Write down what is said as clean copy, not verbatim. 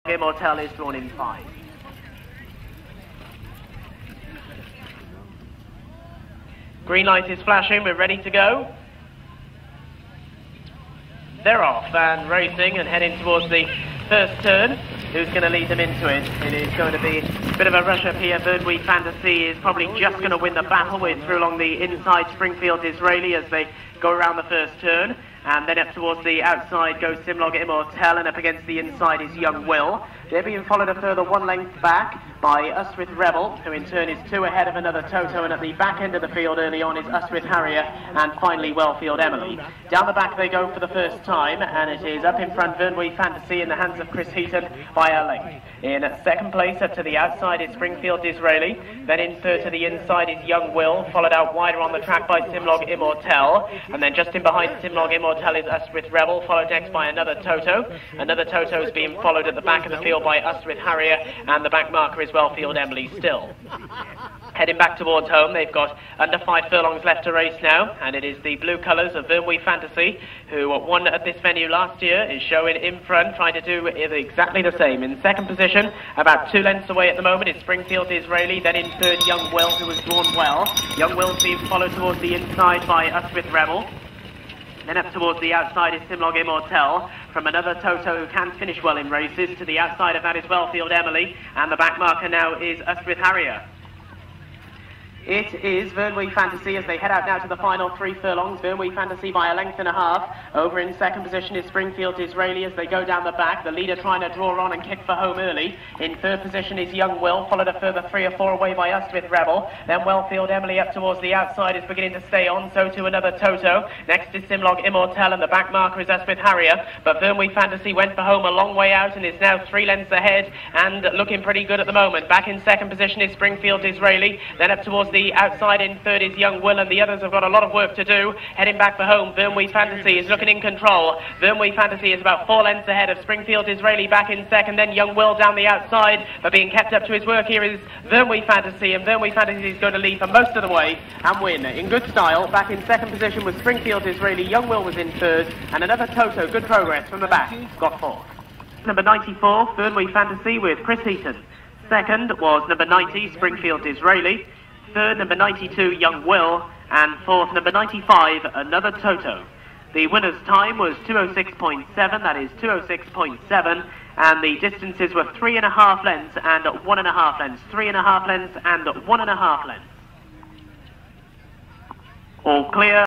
Immortal is drawn in 5. Green light is flashing, we're ready to go. They're off and racing and heading towards the first turn. Who's going to lead them into it? It is going to be a bit of a rush up here. Vyrnwy Fantasy is probably just going to win the battle. We're through along the inside Springfield Disraeli as they go around the first turn. And then up towards the outside goes Simlog Immortel, and up against the inside is Young Will. They're being followed a further 1 length back by Uswith Rebel, who in turn is 2 ahead of another Toto, and at the back end of the field early on is Uswith Harrier, and finally Wellfield Emily. Down the back they go for the first time, and it is up in front Vyrnwy Fantasy in the hands of Chris Heaton by a length. In second place up to the outside is Springfield Disraeli, then in third to the inside is Young Will, followed out wider on the track by Simlog Immortel, and then just in behind Simlog Immortel is Uswith Rebel, followed next by another Toto. Another Toto is being followed at the back of the field by Uswith Harrier, and the back marker is Wellfield Emily still. Heading back towards home, they've got under 5 furlongs left to race now, and it is the blue colours of Vyrnwy Fantasy, who won at this venue last year, is showing in front, trying to do exactly the same. In second position, about 2 lengths away at the moment, is Springfield Disraeli, then in third Young Will, who has drawn well. Young Will's being followed towards the inside by Uswith Rebel. Then up towards the outside is Simlog Immortel, from another Toto who can finish well in races. To the outside of that is Wellfield Emily, and the back marker now is Uswith Harrier. It is Vyrnwy Fantasy as they head out now to the final 3 furlongs. Vyrnwy Fantasy by a length and a half. Over in second position is Springfield Disraeli as they go down the back. The leader trying to draw on and kick for home early. In third position is Young Will, followed a further 3 or 4 away by Uswith Rebel. Then Wellfield Emily up towards the outside is beginning to stay on, so to another Toto. Next is Simlog Immortel, and the back marker is Uswith Harrier. But Vyrnwy Fantasy went for home a long way out and is now 3 lengths ahead and looking pretty good at the moment. Back in second position is Springfield Disraeli. Then up towards the outside in third is Young Will, and the others have got a lot of work to do. Heading back for home, Vyrnwy Fantasy is looking in control. Vyrnwy Fantasy is about 4 lengths ahead of Springfield Disraeli back in second, then Young Will down the outside, but being kept up to his work here is Vyrnwy Fantasy, and Vyrnwy Fantasy is going to lead for most of the way and win in good style. Back in second position was Springfield Disraeli, Young Will was in third, and another Toto, good progress from the back, got 4th. Number 94, Vyrnwy Fantasy with Chris Heaton. Second was number 90, Springfield Disraeli. Third, number 92, Young Will, and fourth, number 95, another Toto. The winner's time was 2:06.7, that is 2:06.7, and the distances were 3.5 lengths and 1.5 lengths, 3.5 lengths and 1.5 lengths. All clear.